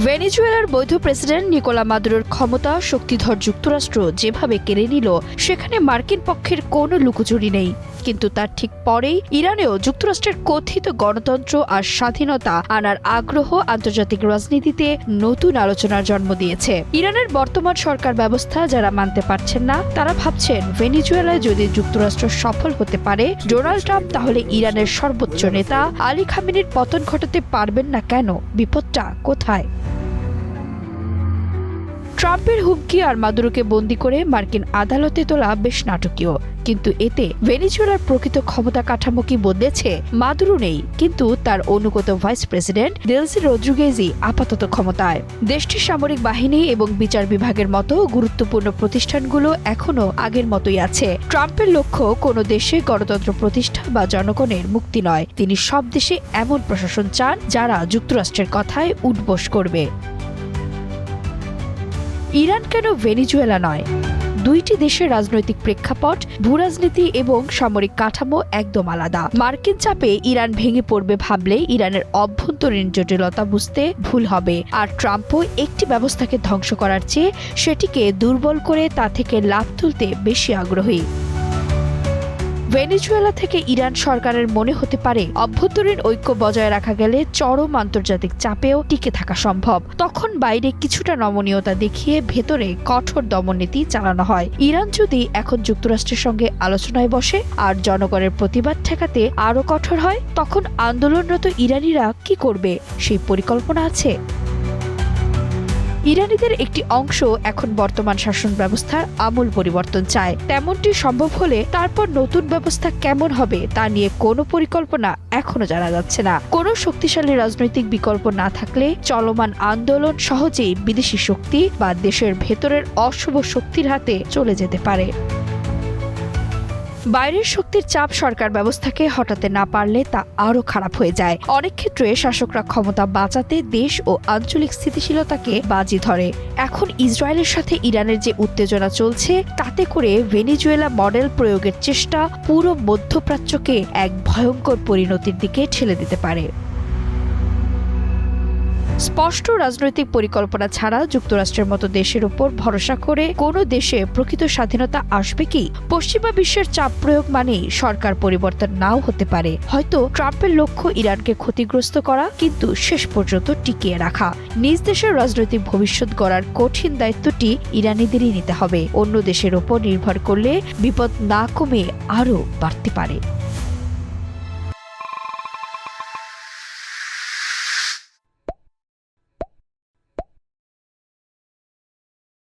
ভেনেজুয়েলার বৈধ president Nicolas মাদুরোর ক্ষমতা শক্তিধর যুক্তরাষ্ট্র যেভাবে কেড়ে নিল, সেখানে মার্কিন পক্ষের কোনো লুকোচুরি নেই। কিন্তু তার ঠিক পরেই ইরানেও যুক্তরাষ্ট্রের কথিত গণতন্ত্র আর স্বাধীনতা আনার আগ্রহ আন্তর্জাতিক রাজনীতিতে নতুন আলোচনার জন্ম দিয়েছে। ইরানের বর্তমান সরকার ব্যবস্থা যারা মানতে পারছেন না, তারা ভাবছেন ভেনেজুয়েলায় যদি যুক্তরাষ্ট্র সফল হতে পারে, ডোনাল্ড ট্রাম্প তাহলে ইরানের সর্বোচ্চ নেতা আলী খামেনির পতন ঘটাতে পারবেন না কেন? বিপদটা কোথায়? ট্রাম্পের হুমকি আর মাদুরোকে বন্দী করে মার্কিন আদালতে তোলা বেশ নাটকীয়, কিন্তু এতে ভেনেজুয়েলার প্রকৃত ক্ষমতা কাঠামো কি বদলেছে? মাদুরো নেই, কিন্তু তার অনুগত ভাইস প্রেসিডেন্ট দেলসি রদ্রিগেজই আপাতত ক্ষমতায়। দেশটির সামরিক বাহিনী এবং বিচার বিভাগের মতো গুরুত্বপূর্ণ প্রতিষ্ঠানগুলো এখনো আগের মতোই আছে। ট্রাম্পের লক্ষ্য কোনো দেশে গণতন্ত্র প্রতিষ্ঠা বা জনগণের মুক্তি নয়। তিনি সব দেশে এমন প্রশাসন চান যারা যুক্তরাষ্ট্রের কথায় উঠবোস করবে। ইরান কেন ভেনেজুয়েলা নয়? দুইটি দেশের রাজনৈতিক প্রেক্ষাপট, ভূরাজনীতি এবং সামরিক কাঠামো একদম আলাদা। মার্কিন চাপে ইরান ভেঙে পড়বে ভাবলে ইরানের অভ্যন্তরীণ জটিলতা বুঝতে ভুল হবে। আর ট্রাম্পও একটি ব্যবস্থাকে ধ্বংস করার চেয়ে সেটিকে দুর্বল করে তা থেকে লাভ তুলতে বেশি আগ্রহী। ভেনেজুয়েলা থেকে ইরান সরকারের মনে হতে পারে অভ্যন্তরীণ ঐক্য বজায় রাখা গেলে চরম আন্তর্জাতিক চাপেও টিকে থাকা সম্ভব। তখন বাইরে কিছুটা নমনীয়তা দেখিয়ে ভেতরে কঠোর দমননীতি চালানো হয়। ইরান যদি এখন যুক্তরাষ্ট্রের সঙ্গে আলোচনায় বসে আর জনগণের প্রতিবাদ ঠেকাতে আরও কঠোর হয়, তখন আন্দোলনরত ইরানিরা কি করবে? সেই পরিকল্পনা আছে? ইরানিদের একটি অংশ এখন বর্তমান শাসন ব্যবস্থার আমূল পরিবর্তন চায়। তেমনটি সম্ভব হলে তারপর নতুন ব্যবস্থা কেমন হবে তা নিয়ে কোনো পরিকল্পনা এখনো জানা যাচ্ছে না। কোনো শক্তিশালী রাজনৈতিক বিকল্প না থাকলে চলমান আন্দোলন সহজেই বিদেশি শক্তি বা দেশের ভেতরের অশুভ শক্তির হাতে চলে যেতে পারে। বাইরের শক্তির চাপ সরকার ব্যবস্থাকে হটাতে না পারলে তা আরও খারাপ হয়ে যায়। অনেক ক্ষেত্রে শাসকরা ক্ষমতা বাঁচাতে দেশ ও আঞ্চলিক স্থিতিশীলতাকে বাজি ধরে। এখন ইসরায়েলের সাথে ইরানের যে উত্তেজনা চলছে, তাতে করে ভেনেজুয়েলা মডেল প্রয়োগের চেষ্টা পুরো মধ্যপ্রাচ্যকে এক ভয়ঙ্কর পরিণতির দিকে ঠেলে দিতে পারে। স্পষ্ট রাজনৈতিক পরিকল্পনা ছাড়া যুক্তরাষ্ট্রের মতো দেশের উপর ভরসা করে কোনো দেশে প্রকৃত স্বাধীনতা আসবে কি? পশ্চিমা বিশ্বের চাপ প্রয়োগ মানেই সরকার পরিবর্তন নাও হতে পারে। হয়তো ট্রাম্পের লক্ষ্য ইরানকে ক্ষতিগ্রস্ত করা, কিন্তু শেষ পর্যন্ত টিকিয়ে রাখা। নিজ দেশের রাজনৈতিক ভবিষ্যৎ গড়ার কঠিন দায়িত্বটি ইরানিদেরই নিতে হবে। অন্য দেশের ওপর নির্ভর করলে বিপদ না কমে আরও বাড়তে পারে।